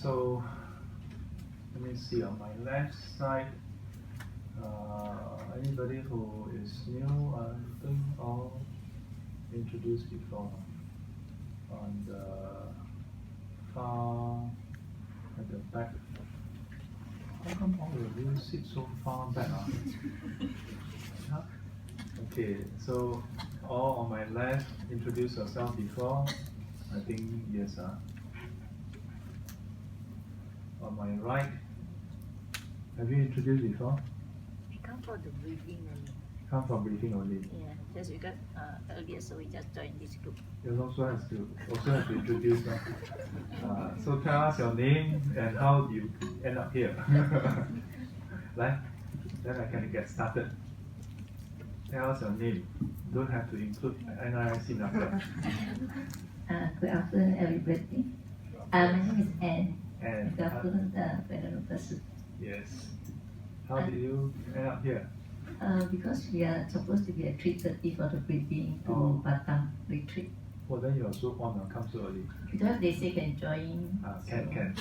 So let me see on my left side. Anybody who is new, I think all introduced before. On the far at the back. How come all of you sit so far back? Huh? Okay, so all on my left, introduce yourself before. I think yes. On my right, have you introduced before? We come for the briefing only. Come for briefing only. Yeah, just because earlier, so we just joined this group. You also have to introduce. So tell us your name and how you end up here. Right? Then I can get started. Tell us your name. Don't have to include NRIC number. Good afternoon, everybody. My name is Anne. And Good afternoon, Ven Vessel. yes. How did you end up here? Because we are supposed to be at 3:30 for the briefing to Batam retreat. Well, then you're so on, come so early. Because they say can join. Can.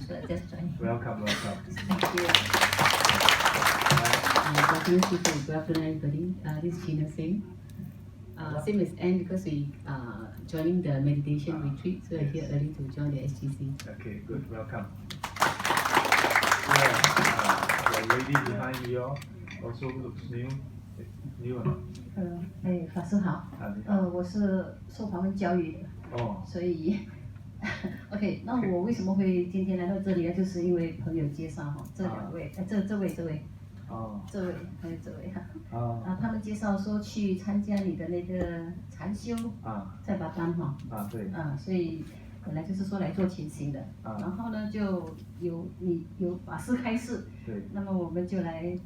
So I just join. Welcome. Thank you. Good afternoon, everybody. This is Gina Singh. Same as Anne because we joining the meditation retreat, so we're here early to join the SGC. Okay, good. Welcome. Yeah, the lady behind you also looks new. New or not? 法师好，我是受访问教育的，所以，OK， 那我为什么会今天来到这里呢？就是因为朋友介绍哈，这两位，这位，还有这位哈，他们介绍说去参加你的那个禅修，在巴丹哈，对，所以本来就是说来做前行的，然后呢就有法师开示，对，那么我们就来，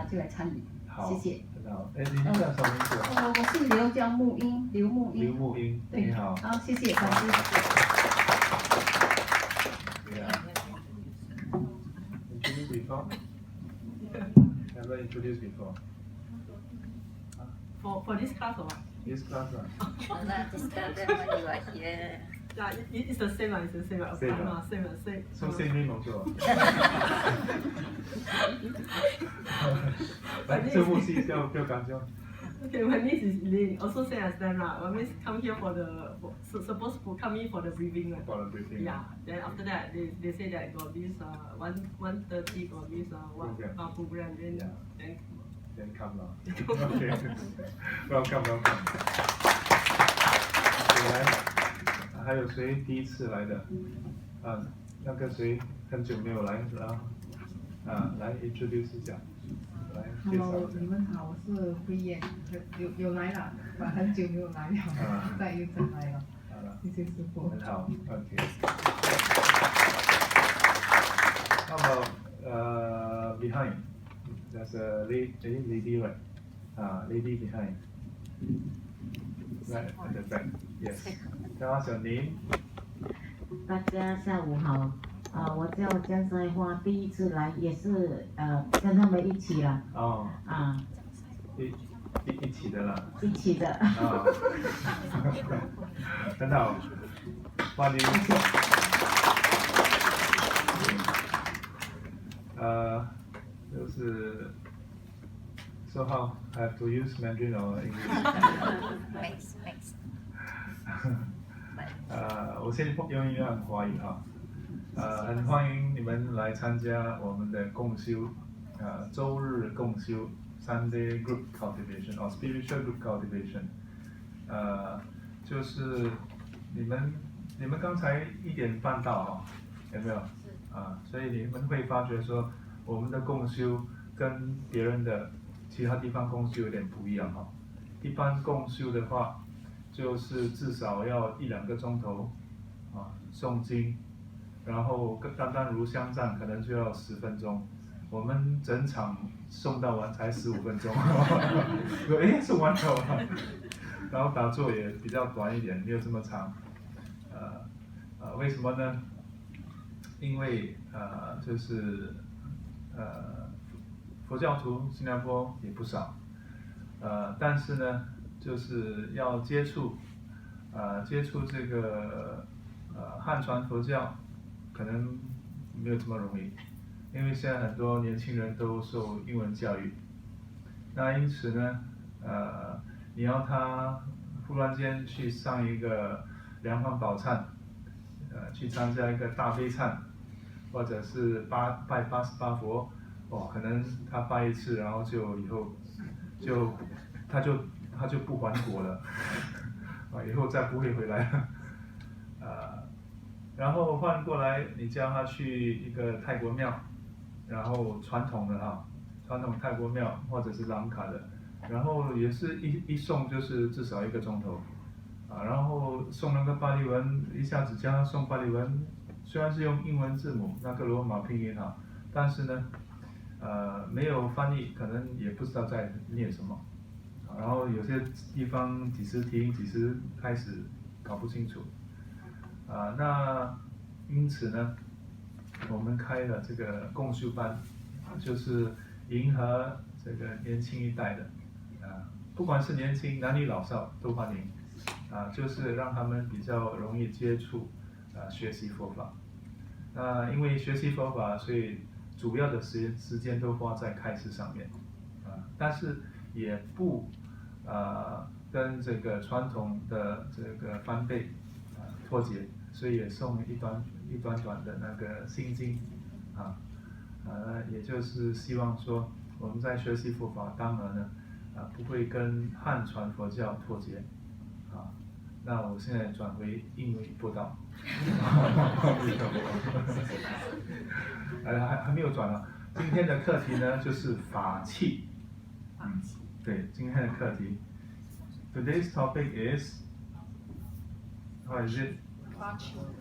就来参与，谢谢。好，你叫什么名字？我姓刘，叫木英，刘木英。刘木英，对，你好。好，谢谢法师。Introduce before? Never introduced before. For this class or what? This class, Just tell them when you are here. Yeah, it's the same. It's the same. Same. So same name also. 来，这部戏叫感觉。Okay, my name is Lin. Also same as them lah. One means come here supposed to come in for the briefing right? For the briefing. Yeah. Then after that, they say that got this 1:30 got this program. Then come lah. Okay. Welcome. 来，还有谁第一次来的？那个谁很久没有来了？来 introduce 一下。Hello， 你们好，我是慧燕，有来了，很久没有来了，又再来了，谢谢师傅。很好 ，OK。How about behind? There's a lady right? Lady behind. Right at the back. Yes. Tell us your name. 大家下午好，我叫江塞花，第一次来也是跟他们一起啦。一起的啦。一起的。很好，欢迎。就是 So how I have to use Mandarin or English? Thanks. 我先用一段华语哈，很欢迎你们来参加我们的共修，周日共修 Sunday Group Cultivation or Spiritual Group Cultivation，就是你们刚才1点半到有没有？所以你们会发觉说我们的共修跟别人的其他地方共修有点不一样哈。一般共修的话，就是至少要1-2个钟头诵经，然后单单如香赞可能就要10分钟，我们整场诵到完才15分钟，诵完了，然后打坐也比较短一点，没有这么长，为什么呢？因为就是佛教徒新加坡也不少，但是呢，就是要接触这个汉传佛教可能没有这么容易，因为现在很多年轻人都受英文教育，那因此呢，你要他忽然间去上一个莲花宝忏，去参加一个大悲忏，或者是拜88佛，可能他拜一次，然后就以后他就不还国了，以后再不会回来了，然后换过来，你叫他去一个泰国庙，然后传统的传统泰国庙或者是朗卡的，然后也是一诵就是至少1个钟头，然后诵那个巴利文，一下子叫他诵巴利文，虽然是用英文字母那个罗马拼音但是呢，没有翻译，可能也不知道在念什么，然后有些地方几时停，几时开始搞不清楚。那因此呢，我们开了这个共修班，就是迎合这个年轻一代的，不管是年轻男女老少都欢迎，就是让他们比较容易接触，学习佛法。因为学习佛法，所以主要的时间都花在开示上面，但是也不跟这个传统的这个翻倍脱节，所以也送一短的那个心经，也就是希望说我们在学习佛法，当然呢，不会跟汉传佛教脱节，那我现在转回英文播道，还没有转了。今天的课题呢就是法器，对，今天的课题 ，Today's topic is what is it？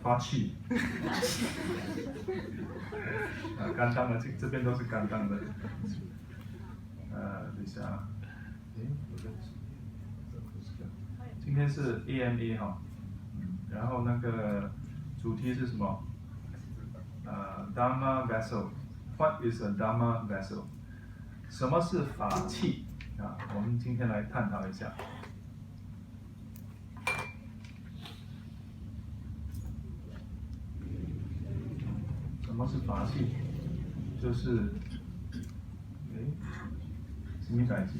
法器。干当的，这边都是干当的。等一下，今天是 AMA 然后那个主题是什么？Dharma Vessel。What is a Dharma Vessel？ 什么是法器？我们今天来探讨一下。什么是法器？就是什么代志？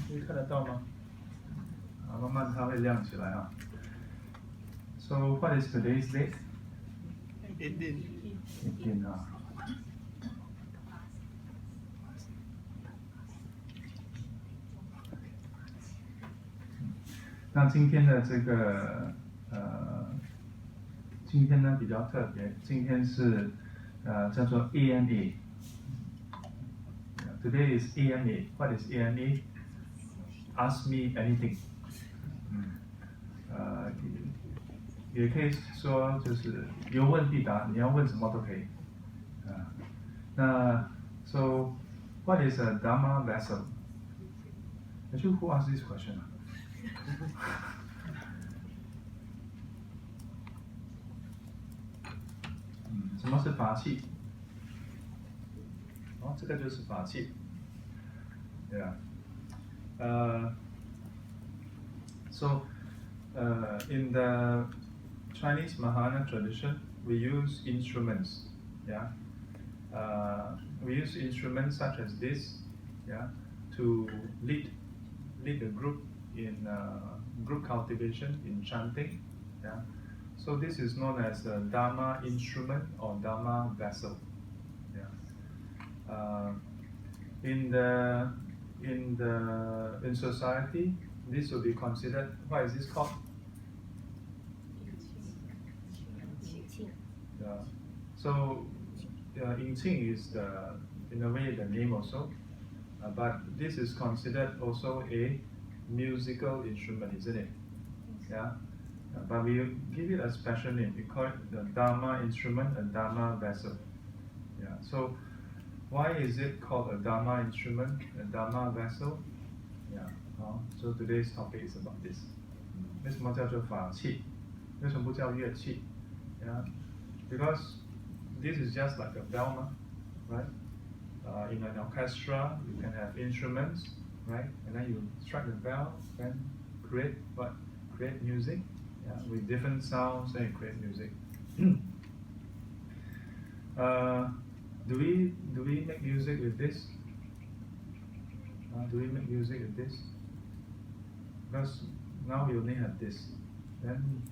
可以看得到吗？慢慢它会亮起来So what is today's date? 18那今天的这个今天呢比较特别，今天是叫做 AMA。Today is AMA. What is AMA? Ask me anything. 也可以说就是有问必答，你要问什么都可以。那 So what is a Dharma vessel? Actually, who asked this question? 什么是法器？这个就是法器。对啊。So in the Chinese Mahayana tradition, we use instruments. Yeah. We use instruments such as this. Yeah. To lead a group in group cultivation, in chanting. Yeah. So this is known as a Dharma instrument or Dharma vessel. Yeah. In society, this will be considered. What is this called? Yeah. So, Ying Qing is in a way the name also, but this is considered also a musical instrument, isn't it? Yeah. But we give it a special name. We call it the Dharma instrument, a Dharma vessel. Yeah. So, why is it called a Dharma instrument, a Dharma vessel? Yeah. So today's topic is about this. 为什么叫做法器？为什么不叫乐器？ Yeah. Because this is just like a bell, right? In an orchestra, you can have instruments, right? And then you strike the bell, then create what? Create music, yeah, with different sounds, then you create music. Do we make music with this? Do we make music with this? Because now we only have this. Then,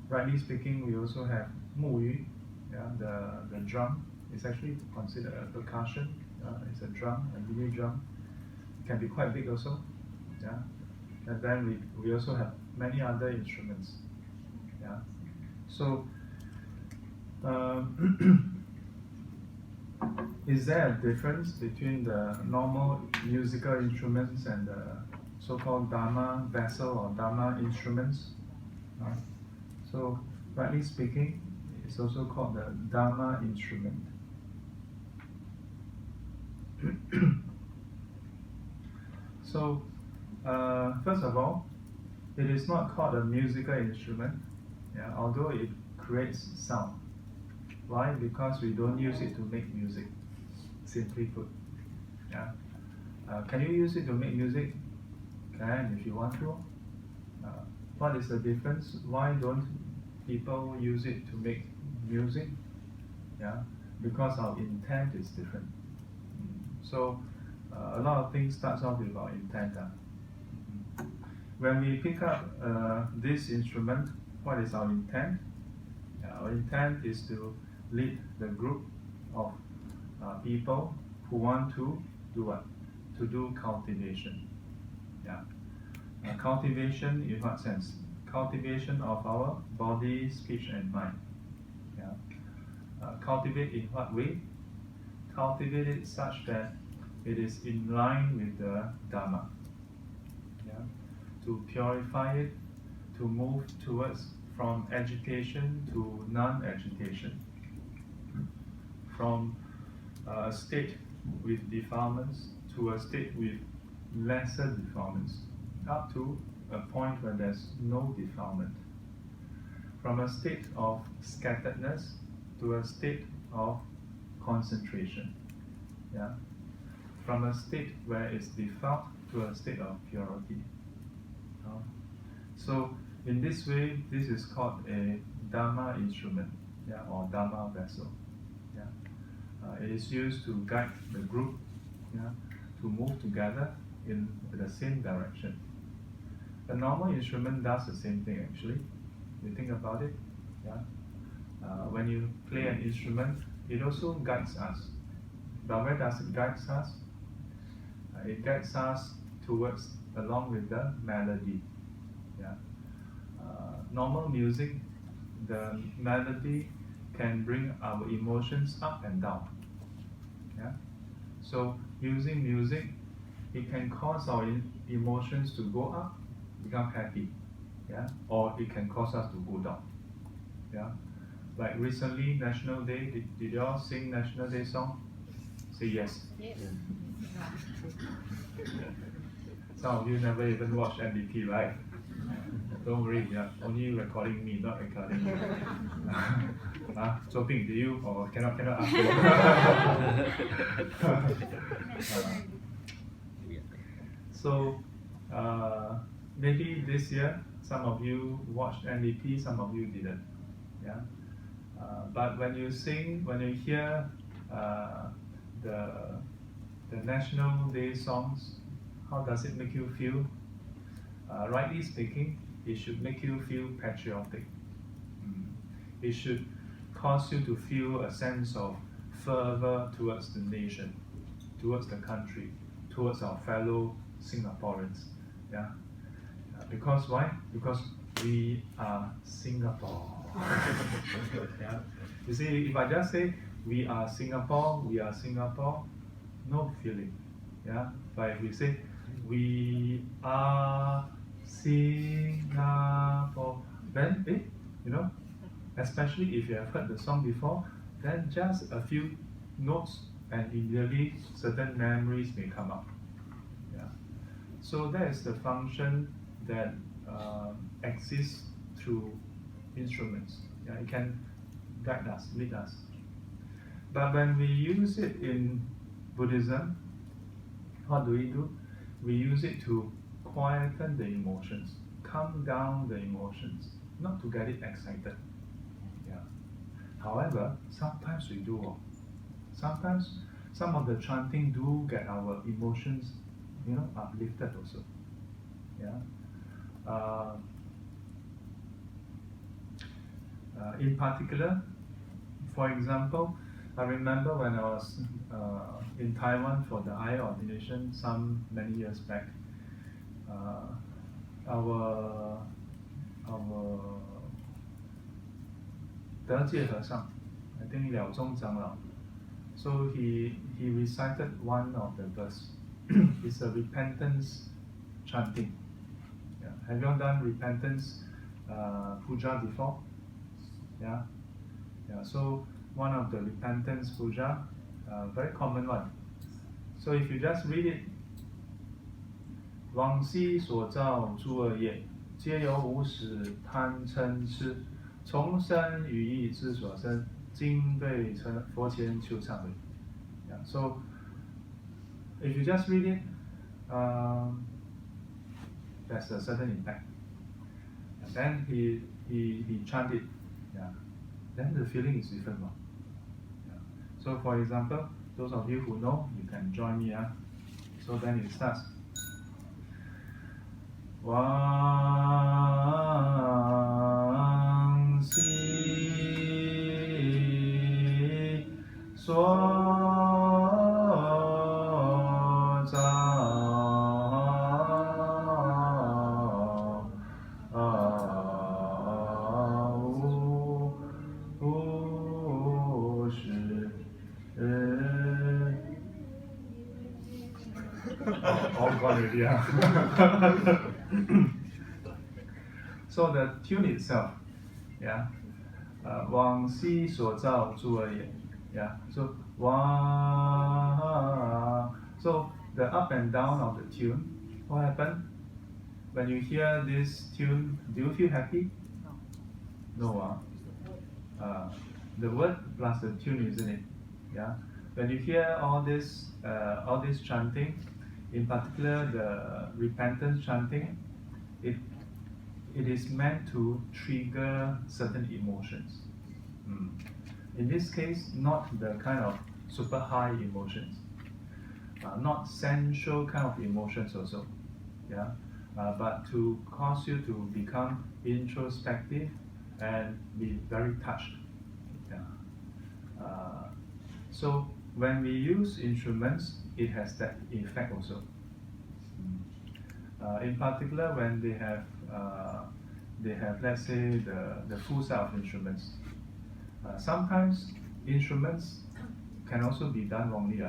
rightly speaking, we also have 木鱼, yeah, the drum. It's actually considered a percussion. It's a drum, a mini drum. It can be quite big also. Yeah. And then we also have many other instruments. Yeah. So, is there a difference between the normal musical instruments and the so-called Dharma vessel or Dharma instruments? So, rightly speaking, it's also called the Dharma instrument. So, first of all, it is not called a musical instrument, yeah, although it creates sound. Why? Because we don't use it to make music, simply put. Yeah. Can you use it to make music? Can, if you want to. What is the difference? Why don't people use it to make music? Yeah, because our intent is different. So a lot of things starts off with our intent. When we pick up this instrument, what is our intent? Our intent is to lead the group of people who want to do what? To do cultivation. Yeah. Cultivation in what sense? Cultivation of our body, speech, and mind. Yeah. Cultivate in what way? Cultivate it such that it is in line with the Dharma. Yeah. To purify it, to move towards from agitation to non-agitation, from a state with defilements to a state with lesser defilements, up to a point where there's no defilement, from a state of scatteredness to a state of concentration, yeah, from a state where it's defiled to a state of purity. So in this way, this is called a Dharma instrument, yeah, or Dharma vessel. Yeah. It is used to guide the group, yeah, to move together in the same direction. A normal instrument does the same thing actually. You think about it, yeah. When you play an instrument, it also guides us. But where does it guide us? It guides us towards, along with the melody. Yeah. Normal music, the melody can bring our emotions up and down. Yeah. So using music, it can cause our emotions to go up, become happy, yeah, or it can cause us to go down. Yeah. Like recently, National Day, did you all sing National Day song? Say yes. Yes. Some of you never even watched NDP, right? Don't worry, yeah, only recording me, not recording you. So Ping, do you or cannot ask you? So maybe this year some of you watched NDP, some of you didn't. Yeah. But when you sing, when you hear the National Day songs, how does it make you feel? Rightly speaking, it should make you feel patriotic. it should cause you to feel a sense of fervor towards the nation, towards the country, towards our fellow Singaporeans. Yeah. Because why? Because we are Singapore. Yeah. You see, if I just say we are Singapore, no feeling. Yeah. But if we say we are Singapore, then especially if you have heard the song before, then just a few notes and immediately certain memories may come up. Yeah. So that is the function that exists through instruments. Yeah, it can guide us, lead us. But when we use it in Buddhism, what do? We use it to quieten the emotions, calm down the emotions, not to get it excited. Yeah. However, sometimes we do. Sometimes some of the chanting do get our emotions, uplifted also. Yeah. In particular, for example, I remember when I was in Taiwan for the higher ordination many years back. Our 德界和尚, I think Liao Zong长-Lao. So he recited one of the verse. It's a repentance chanting. Yeah. Have you all done repentance puja before? Yeah. Yeah. So one of the repentance puja, very common one. So if you just read it, 往昔所造诸恶业，皆由无始贪嗔痴，从生语意之所生，今对佛前求忏悔。Yeah. So if you just read it, there's a certain impact. And then he chanted, yeah. Then the feeling is different one. Yeah. So for example, those of you who know, you can join me. So then it starts. 往昔所造无始all gone already. So the tune itself, yeah, 往昔所造诸恶业, yeah. So so the up and down of the tune, what happened? When you hear this tune, do you feel happy? No. The word plus the tune, isn't it? Yeah. When you hear all this chanting, in particular the repentance chanting, it is meant to trigger certain emotions. In this case, not the kind of super high emotions, not sensual kind of emotions also, yeah, but to cause you to become introspective and be very touched. Yeah. So when we use instruments, it has that effect also. In particular, when they have let's say the full set of instruments. Sometimes instruments can also be done wrongly.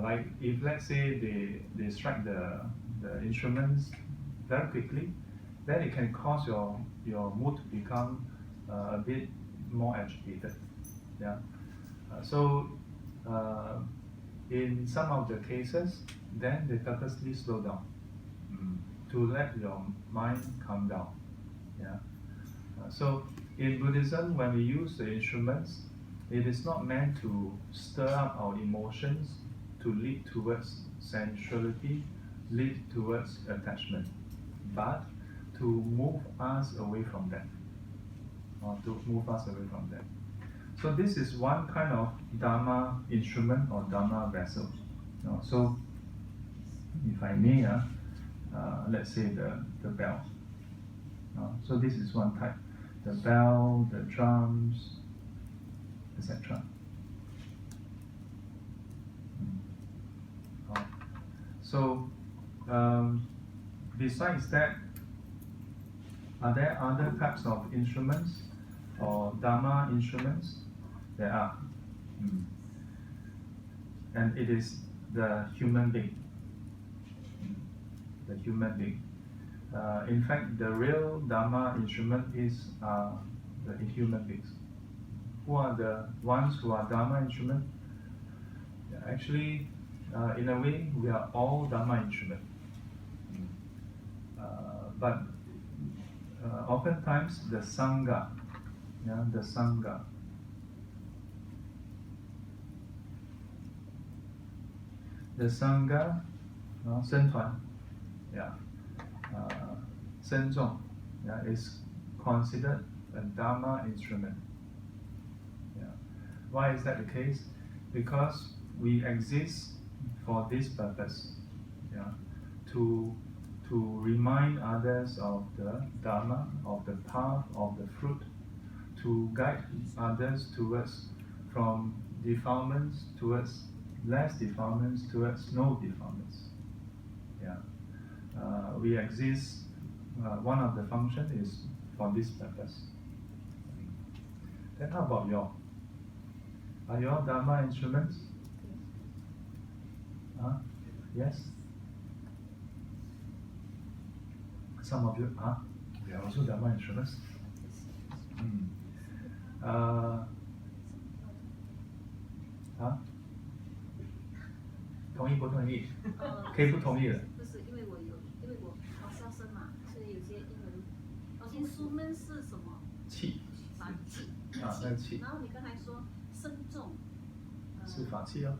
Like if let's say they strike the instruments very quickly, then it can cause your mood to become a bit more agitated. Yeah. So in some of the cases, then they purposely slow down to let your mind calm down. Yeah. So in Buddhism, when we use the instruments, it is not meant to stir up our emotions, to lead towards sensuality, lead towards attachment, but to move us away from that. So this is one kind of Dharma instrument or Dharma vessel. So if I may, let's say the bell. So this is one type. the bell, the drums, etc. So, besides that, are there other types of instruments or Dharma instruments? There are. And it is the human being. The human being. In fact, the real Dharma instrument is the human beings. Who are the ones who are Dharma instrument? Actually, in a way, we are all Dharma instrument. But oftentimes the Sangha, the Sangha, Shen Tuan, Shen Zong, is considered a Dharma instrument. Why is that the case? Because we exist for this purpose, to remind others of the Dharma, of the path, of the fruit, to guide others towards from defilements towards less defilements towards no defilements. We exist. One of the functions is for this purpose. Then how about y'all? Are y'all Dharma instruments? Yes? Some of you are. We are also Dharma instruments. 同意不同意？可以不同意的。不是，因为我消声嘛，所以有些英文。instrument 是什么？气。法器。那个气。然后你刚才说身重。是法器哦。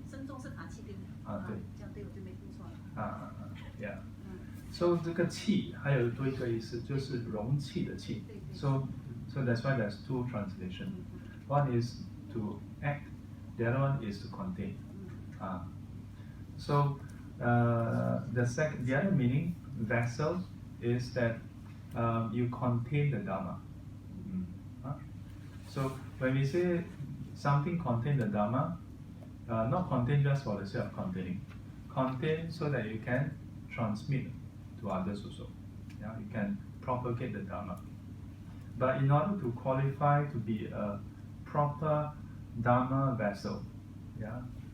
身重是法器对不对？对。这样对我就没听错了。Yeah. So 这个气还有多一个意思，就是容器的气。So that's why there's two translations. One is to act, the other one is to contain. So the other meaning, vessel, is that you contain the Dharma. So when we say something contain the Dharma, not contain just for the sake of containing, contain so that you can transmit to others also. You can propagate the Dharma. But in order to qualify to be a proper Dharma vessel,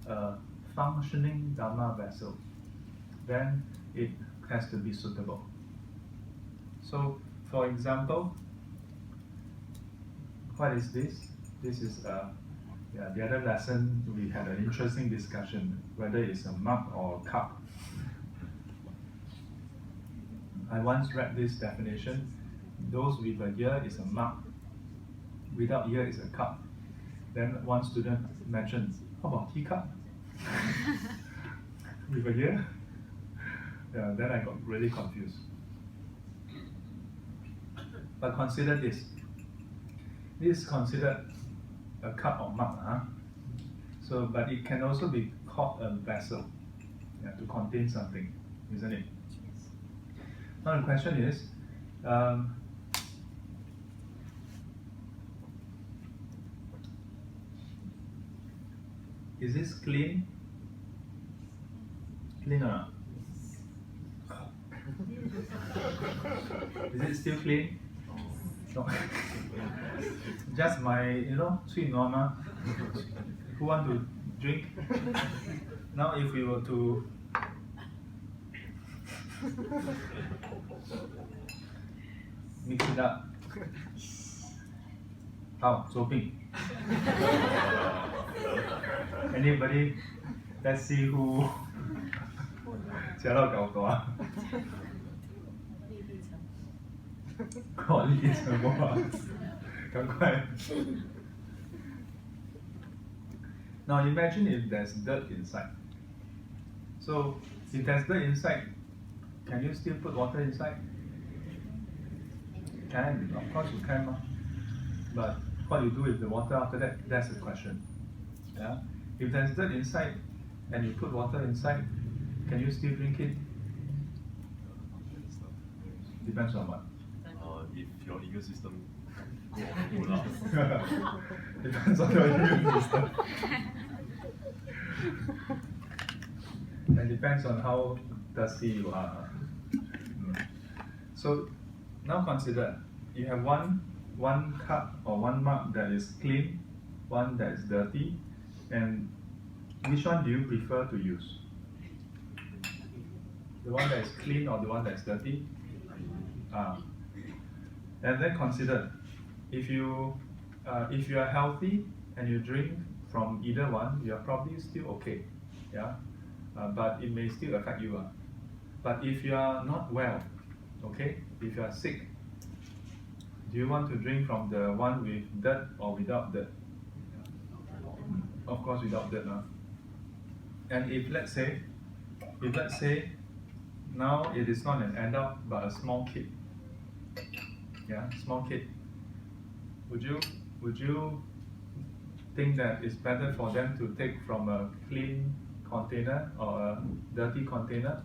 a functioning Dharma vessel, then it has to be suitable. So, for example, what is this? This is the other lesson we had an interesting discussion whether it's a mug or a cup. I once read this definition. Those with a ear is a mug, without ear is a cup. Then one student mentioned, how about teacup? With a ear? Then I got really confused. But consider this. This is considered a cup or mug. So, but it can also be called a vessel, to contain something, isn't it? Now the question is, is this clean? Clean or not? Is it still clean? No. Just my, sweet normal. Who want to drink? Now if we were to mix it up. How? Soaping. Anybody? Let's see who. 加到搞多啊！立成哇！赶快。Now imagine if there's dirt inside. So if there's dirt inside, can you still put water inside? Can, of course you can. But what you do with the water after that, that's the question. If there's dirt inside and you put water inside, can you still drink it? Depends on what? If your immune system Depends on your immune system. And depends on how thirsty you are. So now consider you have one cup or one mug that is clean, one that is dirty, and which one do you prefer to use? The one that is clean or the one that is dirty? And then consider if you are healthy and you drink from either one, you are probably still okay, yeah. But it may still affect you. But if you are not well, okay, if you are sick, do you want to drink from the one with dirt or without dirt? Of course, without dirt. And if let's say now it is not an adult but a small kid, yeah, small kid, would you think that it's better for them to take from a clean container or a dirty container?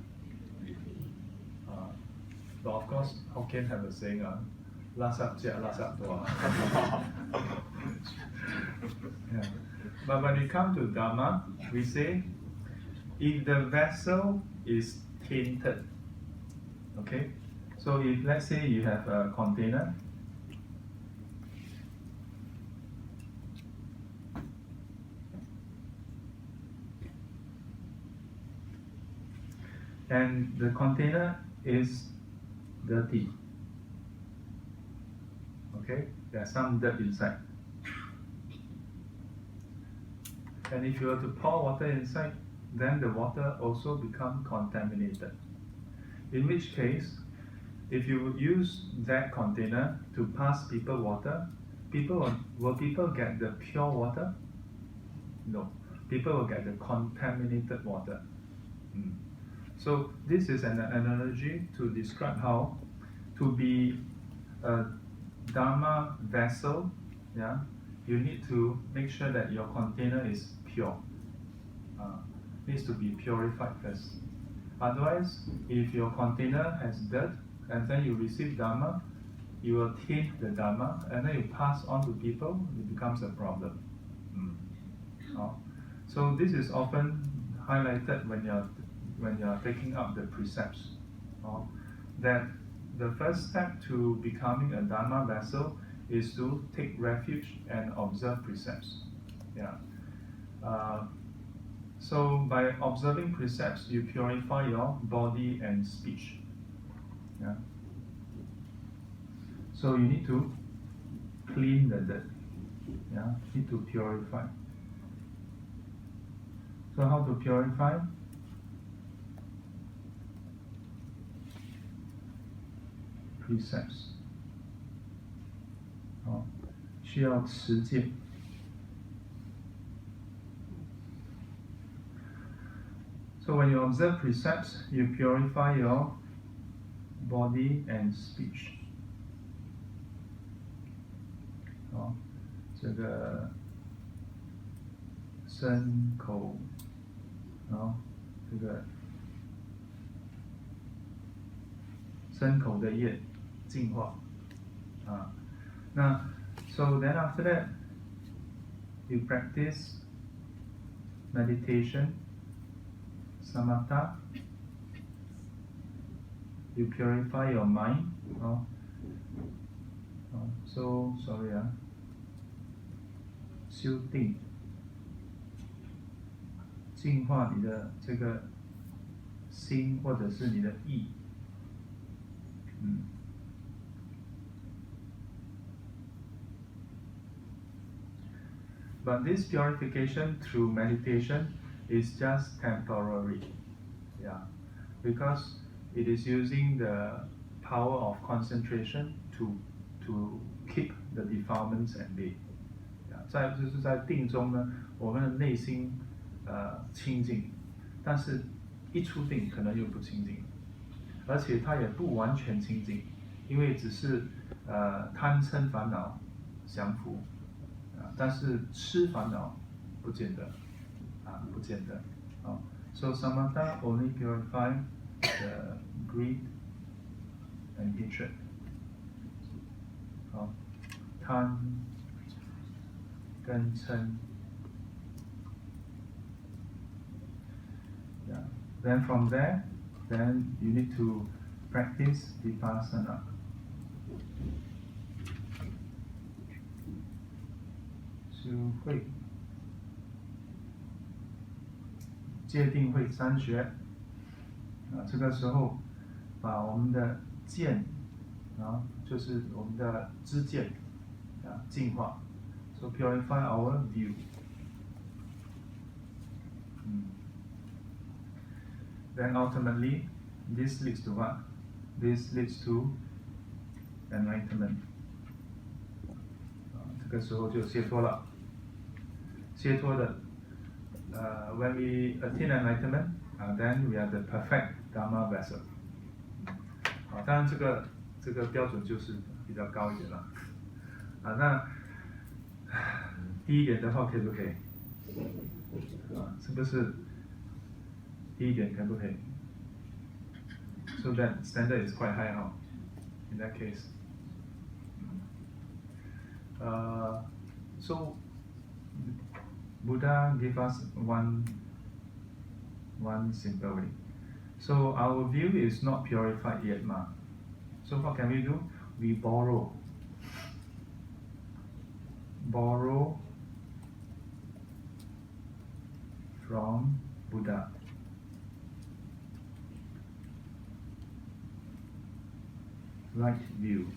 But of course, Hokkien have a saying, "Lasap jia, lasap tua." Yeah. But when it comes to Dharma, we say, if the vessel is tainted, okay? So if let's say you have a container, and the container is dirty, okay? There's some dirt inside. And if you were to pour water inside, then the water also becomes contaminated. In which case, if you use that container to pass people water, will people get the pure water? No. People will get the contaminated water. So this is an analogy to describe how to be a Dharma vessel, yeah, you need to make sure that your container is pure. Needs to be purified first. Otherwise, if your container has dirt and then you receive Dharma, you will taint the Dharma and then you pass on to people, it becomes a problem. So this is often highlighted when you're taking up the precepts. That the first step to becoming a Dharma vessel is to take refuge and observe precepts. Yeah. So by observing precepts, you purify your body and speech. Yeah. So you need to clean the dirt. Yeah. You need to purify. So how to purify? Precepts. 需要持戒。So when you observe precepts, you purify your body and speech. 这个身口，这个身口的业净化。So then after that, you practice meditation, samatha. You purify your mind. So sorry. 修定，净化你的这个心或者是你的意。But this purification through meditation is just temporary, yeah, because it is using the power of concentration to keep the defilements at bay. 就是在定中呢，我们的内心清净，但是一出定可能又不清净，而且它也不完全清净，因为只是贪嗔烦恼降伏。但是吃烦恼不见得，不见得。So samatha only purify the greed and hatred. 贪跟嗔。Yeah. Then from there, then you need to practice vipassana. 是会戒定慧三学这个时候把我们的见就是我们的知见净化 ，so purify our view。Then ultimately, this leads to what? This leads to enlightenment。这个时候就解脱了。解脱的when we attain enlightenment, then we are the perfect Dharma vessel。当然这个标准就是比较高一点了。那低一点的话可不可以？是不是？低一点可不可以 ？So that standard is quite high, huh? In that case. So Buddha gave us one simple way. So our view is not purified yet, ma. So what can we do? We borrow from Buddha. Right view.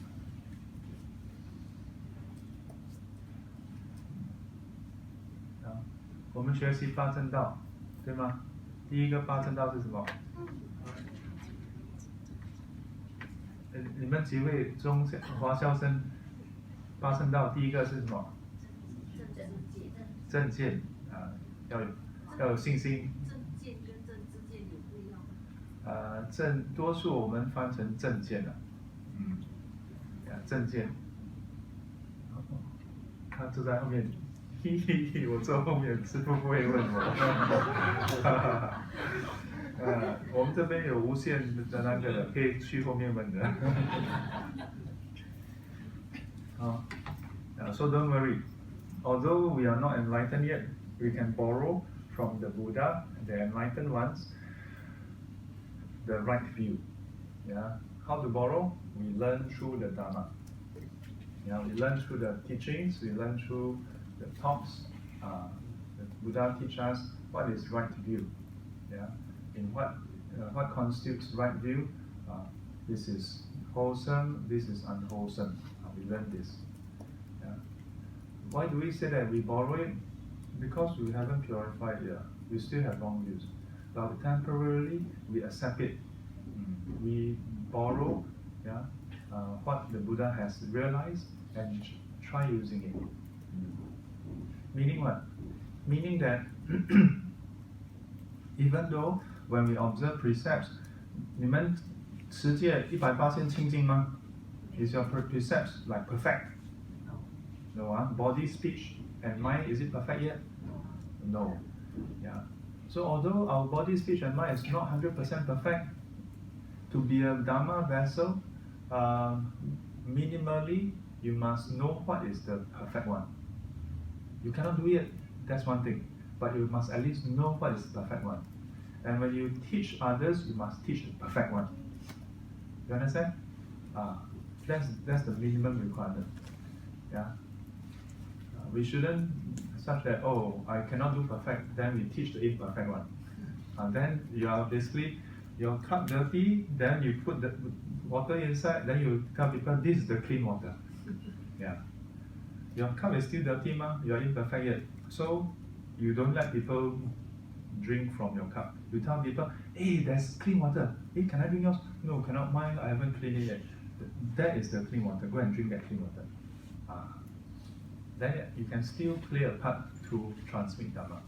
我们学习八正道，对吗？第一个八正道是什么？你们几位华校生八正道第一个是什么？正见要有信心。正见跟正知见有不一样吗？多数我们翻成正见了。正见。他坐在后面。嘿嘿嘿，我坐后面，师父不会问我。我们这边有无线的那个可以去后面问的。So don't worry. Although we are not enlightened yet, we can borrow from the Buddha, the enlightened ones, the right view. Yeah. How to borrow? We learn through the Dharma. Yeah, we learn through the teachings. We learn through the talks. The Buddha teach us what is right view. Yeah. In what constitutes right view? This is wholesome. This is unwholesome. We learn this. Yeah. Why do we say that we borrow it? Because we haven't purified yet. We still have wrong views. But temporarily we accept it. We borrow, what the Buddha has realized and try using it. Meaning what? Meaning that even though when we observe precepts, 你们持戒100%清净吗？ Is your precepts like perfect? No. Body, speech, and mind, is it perfect yet? No. Yeah. So although our body, speech, and mind is not 100% perfect, to be a Dharma vessel, minimally you must know what is the perfect one. You cannot do it, that's one thing, but you must at least know what is the perfect one. And when you teach others, you must teach the perfect one. You understand? That's the minimum requirement. Yeah. We shouldn't such that I cannot do perfect, then we teach the imperfect one. Then you are basically your cup dirty, then you put the water inside, then you tell people this is the clean water. Yeah. Your cup is still dirty, you are imperfect yet. So you don't let people drink from your cup. You tell people, hey, there's clean water. Hey, can I drink yours? No, cannot. Mine, I haven't cleaned it yet. That is the clean water. Go and drink that clean water. Then you can still play a part to transmit Dharma.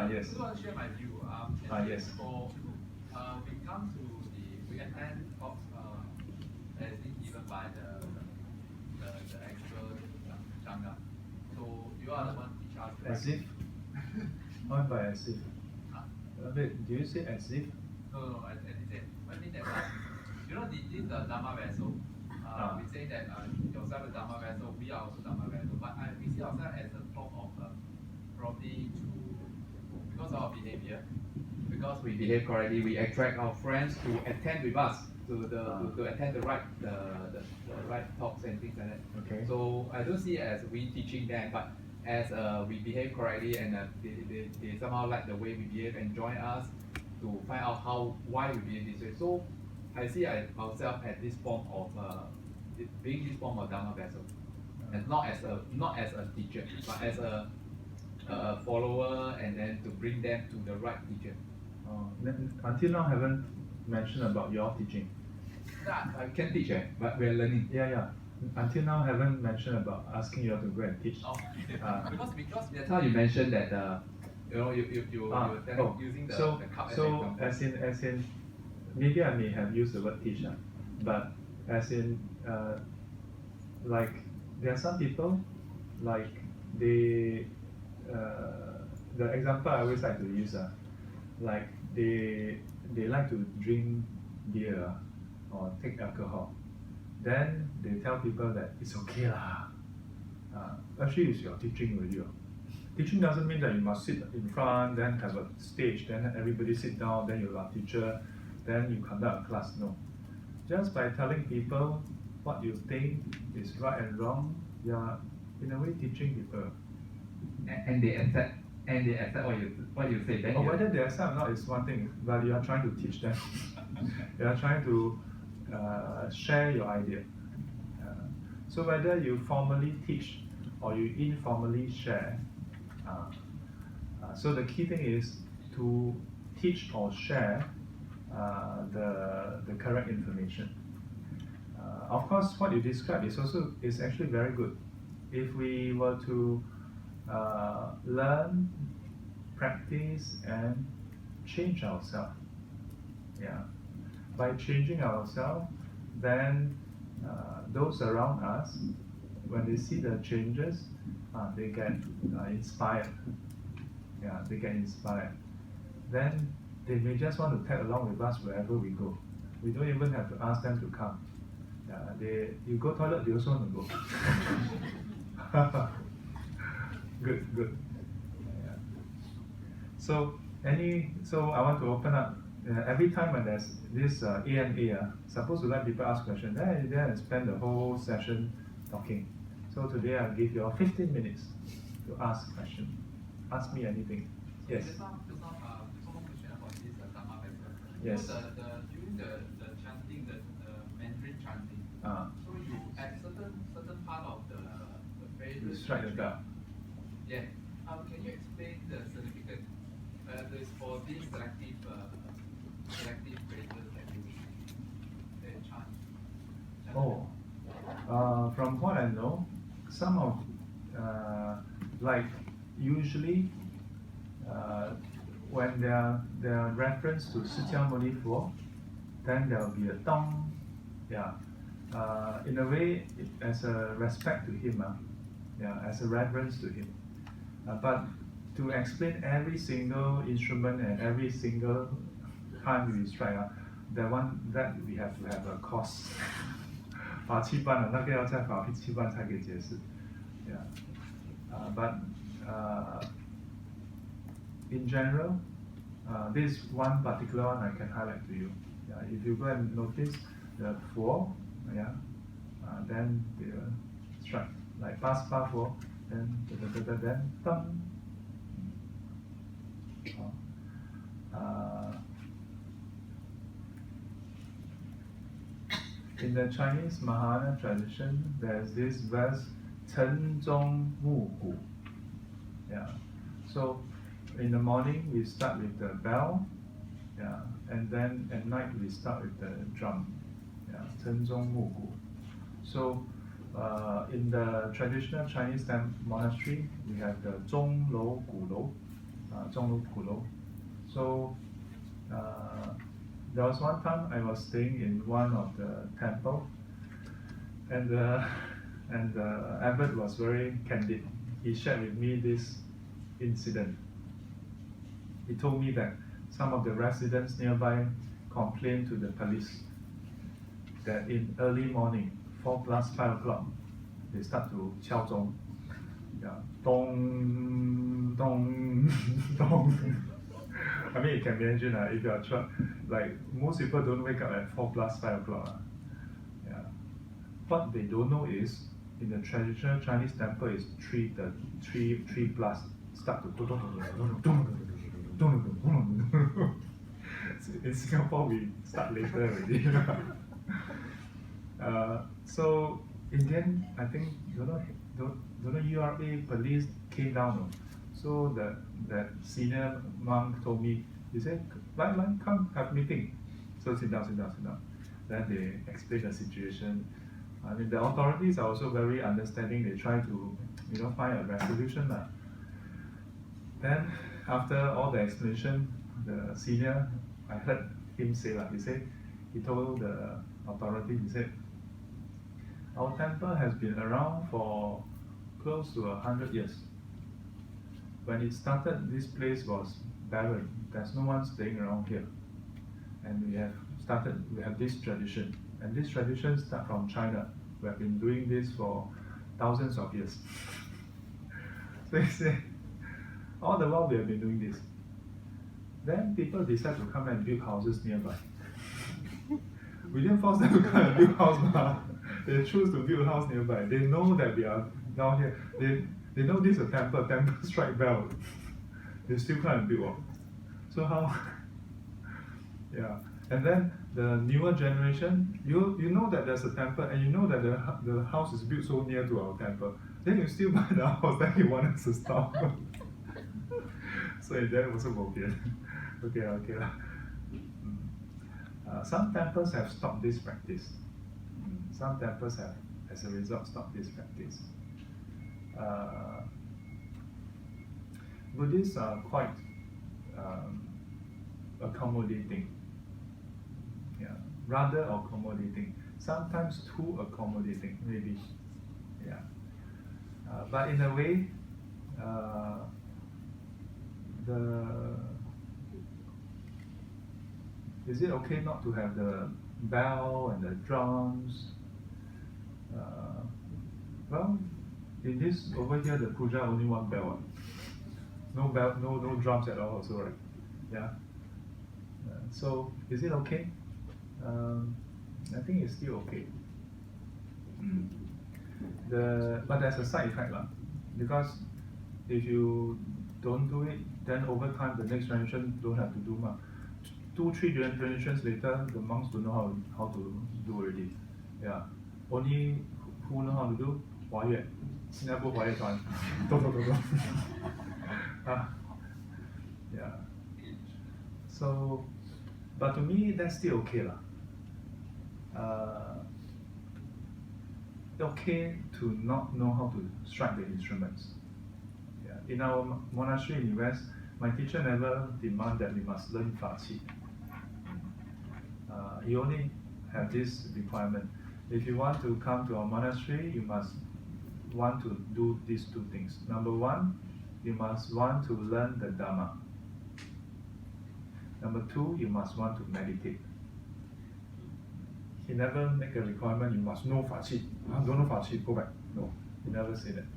Yes. I want to share my view. Yes. We attend talks as given by the actual Chang'an. So you are the one teach us. As if? What by as if? Wait, do you say as if? No, I didn't say. I mean that, you know, this is the Dharma Vessel. We say that yourself is Dharma Vessel, we are also Dharma Vessel. But we see ourselves as a form of probably because of our behavior. Because we behave correctly, we attract our friends to attend with us, to attend the right talks and things like that. Okay. So I don't see it as we teaching them, but as we behave correctly and they somehow like the way we behave and join us to find out why we behave this way. So I see ourselves at this form of being this form of Dharma Vessel, and not as a teacher, but as a follower, and then to bring them to the right teacher. Until now, haven't mentioned about your teaching. I can teach, but we are learning. Yeah. Until now, haven't mentioned about asking you to go and teach. Oh, because that's how you mentioned that you using the cup as in maybe I may have used the word teach, but as in like there are some people like they the example I always like to use like they like to drink beer or take alcohol. Then they tell people that it's okay lah. Actually, it's your teaching already. Teaching doesn't mean that you must sit in front, then have a stage, then everybody sit down, then you're a teacher, then you conduct a class. No. Just by telling people what you think is right and wrong, you are in a way teaching people. And they accept what you say. Then whether they accept or not is one thing, but you are trying to teach them. You are trying to share your idea. So whether you formally teach or you informally share, so the key thing is to teach or share the correct information. Of course, what you described is actually very good. If we were to learn, practice, and change ourselves, by changing ourselves, then those around us, when they see the changes, they get inspired. They get inspired. Then they may just want to tag along with us wherever we go. We don't even have to ask them to come. You go toilet, they also want to go. Good. So I want to open up. Every time when there's this AMA, supposed to let people ask questions, then I spend the whole session talking. So today I'll give you all 15 minutes to ask questions. Ask me anything. Yes. There's one question about this Dharma Vessel. Yes. So during the chanting, the Mandarin chanting, so you at certain part of the phrase. You strike the bell. Yeah. Can you explain the significance? This for these selective phrases that you chant. From what I know, some of like usually when there are reference to Sityamuni Fu, then there will be a dong, in a way as a respect to him, as a reverence to him. But to explain every single instrument and every single time we strike, that we have to have a course. 法器班那个要在法器班才可以解释。But in general, this one particular one I can highlight to you. If you go and notice the four, then they strike like pass pa four, then dum. In the Chinese Mahayana tradition, there's this verse, 晨钟暮鼓. So in the morning we start with the bell, and then at night we start with the drum. 晨钟暮鼓. So in the traditional Chinese monastery, we have the 钟楼鼓楼, 钟楼鼓楼. So there was one time I was staying in one of the temple, and And Albert was very candid. He shared with me this incident. He told me that some of the residents nearby complained to the police that in early morning, 4 plus 5 o'clock, they start to 敲钟. Yeah, dong, dong, dong. I mean, you can imagine if you are like most people don't wake up at 4 plus 5 o'clock. Yeah. What they don't know is in the traditional Chinese temple is 3 plus start to in Singapore we start later already. So in the end, I think don't know URA police came down. So that senior monk told me, he said, "Like, come have meeting." So sit down. Then they explain the situation. I mean, the authorities are also very understanding. They try to, find a resolution. Then after all the explanation, the senior, I heard him say he told the authorities, he said, our temple has been around for close to 100 years. When it started, this place was barren. There's no one staying around here. And we have this tradition. And this tradition starts from China. We have been doing this for thousands of years. So he said, all the while we have been doing this. Then people decide to come and build houses nearby. We didn't force them to come and build house. They choose to build a house nearby. They know that we are down here. They know this is a temple strike bell. They still come and build. So how? Yeah. And then the newer generation, you know that there's a temple and you know that the house is built so near to our temple. Then you still buy the house, then you want us to stop. So that was a okay. Some temples have stopped this practice. Some temples have, as a result, stopped this practice. Buddhists are quite accommodating. Yeah, rather accommodating. Sometimes too accommodating, maybe. Yeah. But in a way, is it okay not to have the bell and the drums? Well, in this over here, the puja only one bell. No bell, no drums at all. Also, right? Yeah. So is it okay? I think it's still okay. But there's a side effect, because if you don't do it, then over time the next generation don't have to do much. 2-3 generations later, the monks don't know how to do already. Yeah, only who know how to do? 华乐，新加坡华乐团，走。Yeah. So, but to me that's still okay okay to not know how to strike the instruments. Yeah. In our monastery in the West, my teacher never demanded that we must learn Fa Qi. He only had this requirement. If you want to come to our monastery, you must want to do these 2 things. Number 1, you must want to learn the Dharma. Number 2, you must want to meditate. He never make a requirement, you must know Fa Qi. Don't know Fa Qi, go back. No, he never said that.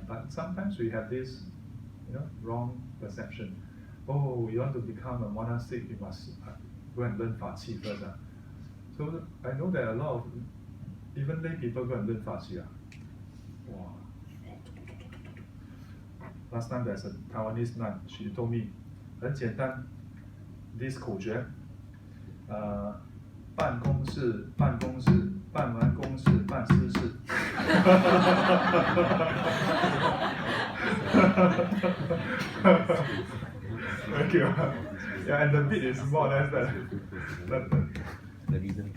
But sometimes we have this, wrong perception. Oh, you want to become a monastic, you must go and learn Fa Qi first. So I know that a lot of, even lay people go and learn Fa Qi. Wow. Last time there's a Taiwanese nun, she told me, 很简单 this 口诀，办公室，办完公事办私事。Thank you. Yeah, and the beat is more or less that. The reason.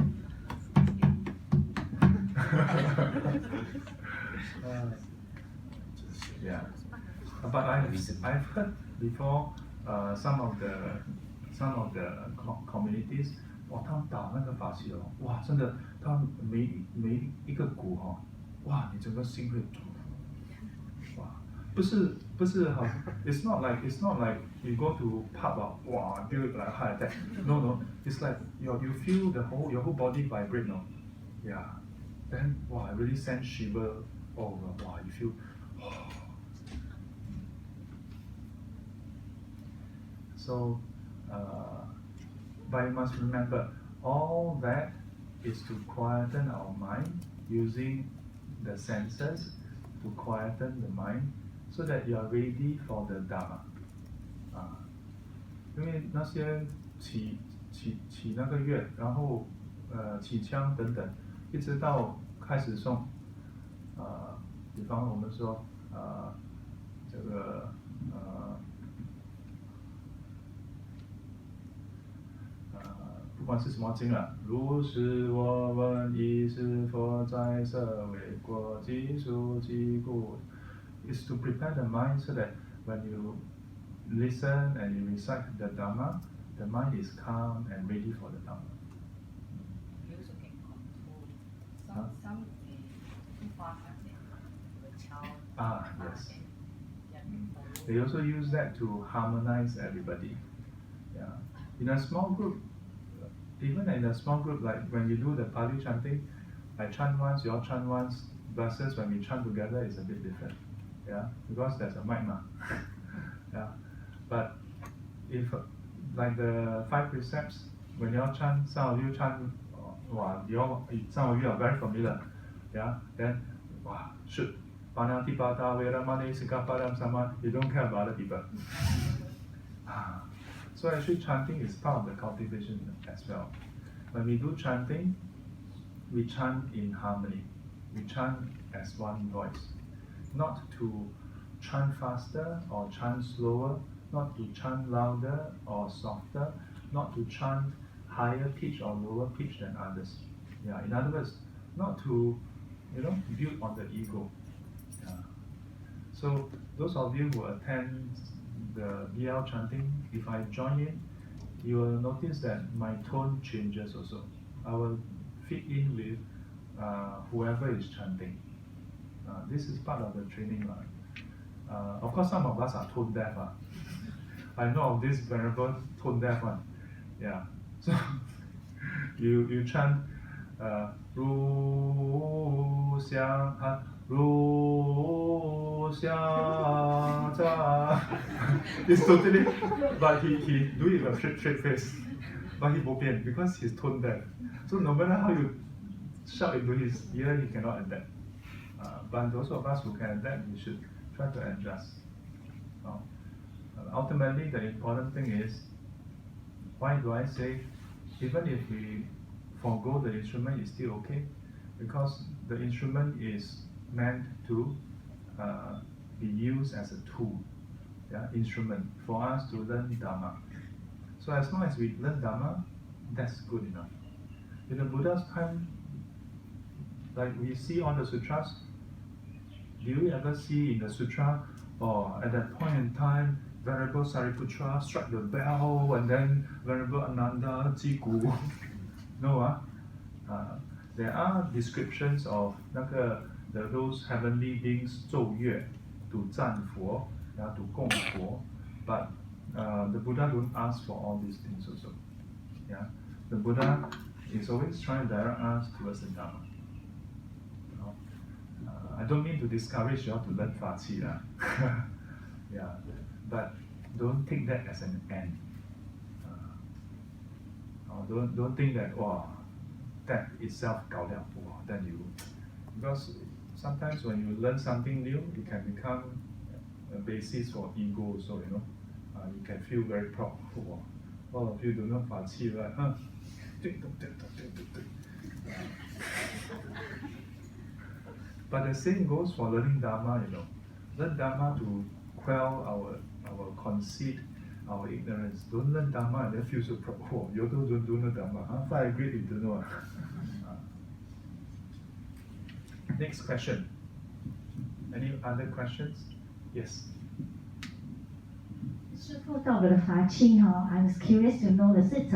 Yeah, but I've heard before some of the communities， 他们打那个法器哇，真的，他们每一个鼓哇，你整个心会哇，不是好 ，it's not like you go to pub 哇 feel like heart attack. No, it's like you feel your whole body vibrate, no, yeah. Then wow, I really sense shiver. Oh wow, you feel. So, but you must remember, all that is to quieten our mind using the senses to quieten the mind, so that you are ready for the Dharma. 因为那些起那个愿，然后起枪等等，一直到开始诵，比方我们说这个不管是什么经了，如是我闻已是佛在舍为国基础基故 is to prepare the mind so that when you listen and you recite the Dharma, the mind is calm and ready for the Dharma. You also can control some too fast the child. Yes. They also use that to harmonize everybody. Yeah. In a small group, even in a small group, like when you do the Pali chanting, I chant once, you all chant once, versus when we chant together, it's a bit different. Yeah, because there's a mic. Yeah, but if like the 5 precepts, when you all chant, some of you chant, some of you are very familiar. Yeah, then shoot. You don't care about other people. So actually chanting is part of the cultivation as well. When we do chanting, we chant in harmony. We chant as one voice. Not to chant faster or chant slower, not to chant louder or softer, not to chant higher pitch or lower pitch than others. Yeah, in other words, not to build on the ego. Yeah. So those of you who attend the BL chanting, if I join in, you will notice that my tone changes also. I will fit in with whoever is chanting. This is part of the training. Of course, some of us are tone deaf. I know of this venerable tone deaf one. Yeah. So you chant Ru Xiang Ru Xiang Zha. It's totally, but he do it with a straight face. But he bopian because he's tone deaf. So no matter how you shout into his ear, he cannot adapt. But those of us who can adapt, we should try to adjust. Ultimately, the important thing is, why do I say, even if we forego the instrument, it's still okay? Because the instrument is meant to be used as a tool, instrument for us to learn Dharma. So as long as we learn Dharma, that's good enough. In the Buddha's time, like we see on the sutras, do you ever see in the sutra, at that point in time, Venerable Sariputra struck the bell and then Venerable Ananda Jigu? No, there are descriptions of those heavenly beings 奏乐 to 赞佛, to 供佛, but the Buddha don't ask for all these things also. Yeah, the Buddha is always trying to direct us towards the Dharma. I don't mean to discourage you all to learn Fa Qi, yeah, but don't take that as an end. Don't think that that itself 搞了, then you, because sometimes when you learn something new, it can become a basis for ego. So you can feel very proud. All of you don't know Fa Qi, right? But the same goes for learning Dharma. Learn Dharma to quell our conceit, our ignorance. Don't learn Dharma and then feel so proud. You don't know Dharma. I agree, you don't know. Next question. Any other questions? Yes. 师父到了法器I was curious to know, is it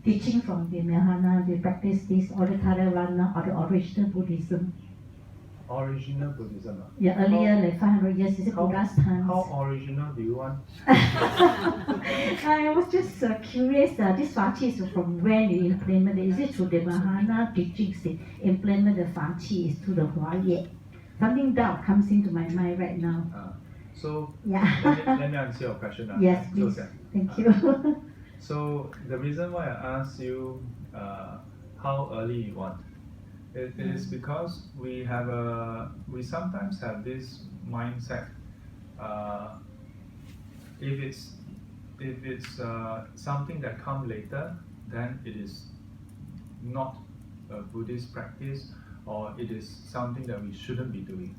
teaching from the Mahana, they practice this or the Theravada or the original Buddhism? original Buddhism. Yeah, earlier like 500 years is it Buddha's times? How original do you want? I was just curious. This Fa Qi is from when you implement it? Is it through the Mahana teachings? They implement the Fa Qi is through the Hua Ye. Something that comes into my mind right now. So yeah. let me answer your question. Yes, please. Thank you. So the reason why I asked you how early you want, it is because we sometimes have this mindset. If it's something that comes later, then it is not a Buddhist practice, or it is something that we shouldn't be doing.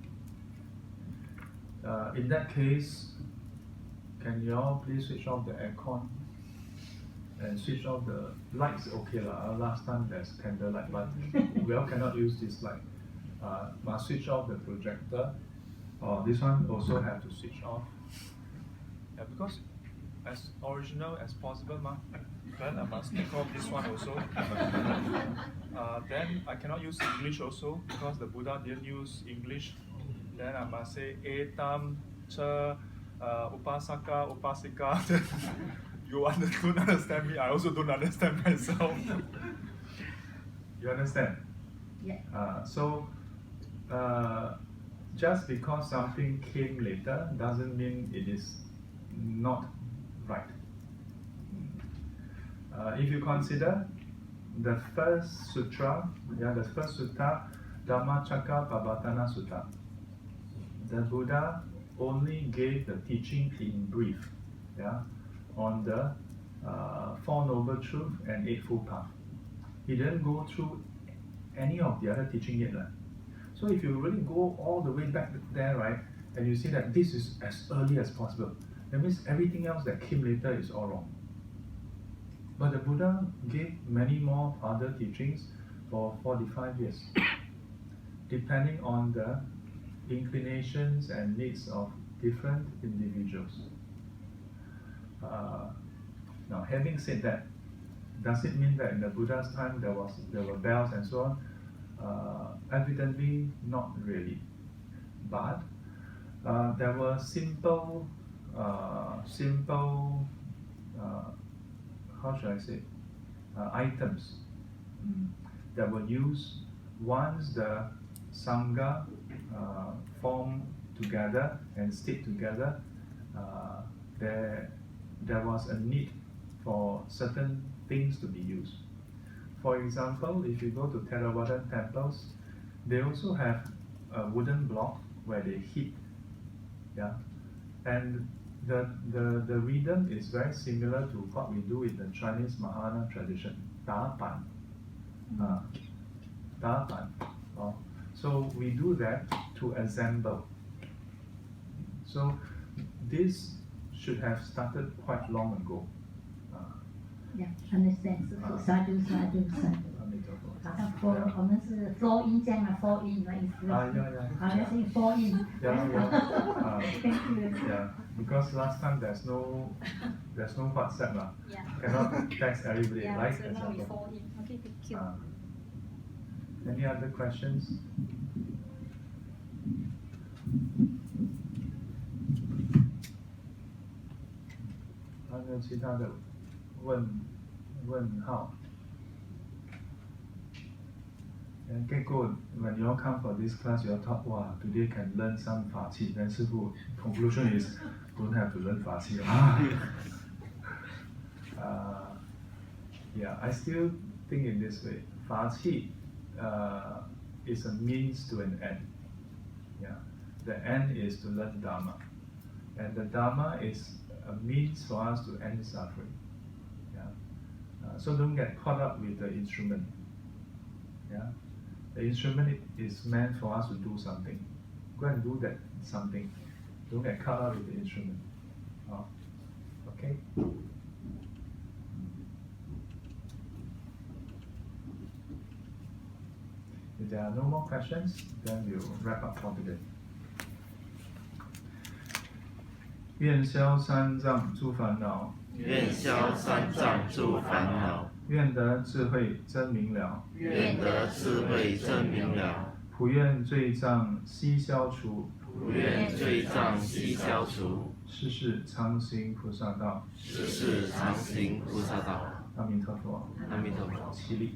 In that case, can you all please switch off the aircon and switch off the lights? Okay lah. Last time there's candlelight, but we all cannot use this light. Must switch off the projector. This one also have to switch off. Yeah, because as original as possible, then I must take off this one also. Then I cannot use English also because the Buddha didn't use English. Then I must say etam cha upasaka upasika. You don't understand me, I also don't understand myself. You understand? Yeah. So just because something came later doesn't mean it is not right. If you consider the first sutra, the first sutta, Dhammacakkappavattana Sutta, the Buddha only gave the teaching in brief, on the Four Noble Truths and Eightfold Path. He didn't go through any of the other teaching yet. So if you really go all the way back there, right, and you see that this is as early as possible, that means everything else that came later is all wrong. But the Buddha gave many more other teachings for 45 years, depending on the inclinations and needs of different individuals. Now, having said that, does it mean that in the Buddha's time there were bells and so on? Evidently, not really. But there were simple, how should I say, items that were used once the Sangha formed together and stick together. There was a need for certain things to be used. For example, if you go to Theravada temples, they also have a wooden block where they hit, and the rhythm is very similar to what we do in the Chinese Mahana tradition, Da Pan. Da Pan. So we do that to assemble. So this should have started quite long ago. Yeah, understand. Sadhu. 我们是 4 音这样的 4 音的意思。好像是 4 音。Thank you. Yeah, because last time there's no WhatsApp lah. Cannot text everybody, right? So now we 4 in. Okay, thank you. Any other questions? Have you any other问号? And get good. When you all come for this class, you all thought, wow, today can learn some Fa Qi. Then Sifu, conclusion is, don't have to learn Fa Qi. Yeah, I still think in this way. Fa Qi is a means to an end. Yeah, the end is to learn Dharma, and the Dharma is a means for us to end suffering. So don't get caught up with the instrument. The instrument is meant for us to do something. Go and do that something. Don't get caught up with the instrument. Okay? If there are no more questions, then we'll wrap up for today. 愿消三障诸烦恼，愿消三障诸烦恼，愿得智慧真明了，愿得智慧真明了，菩不愿罪障悉消除，不愿罪障悉消除，世世常行菩萨道，世世常行菩萨道。阿弥陀佛，阿弥陀佛。起立。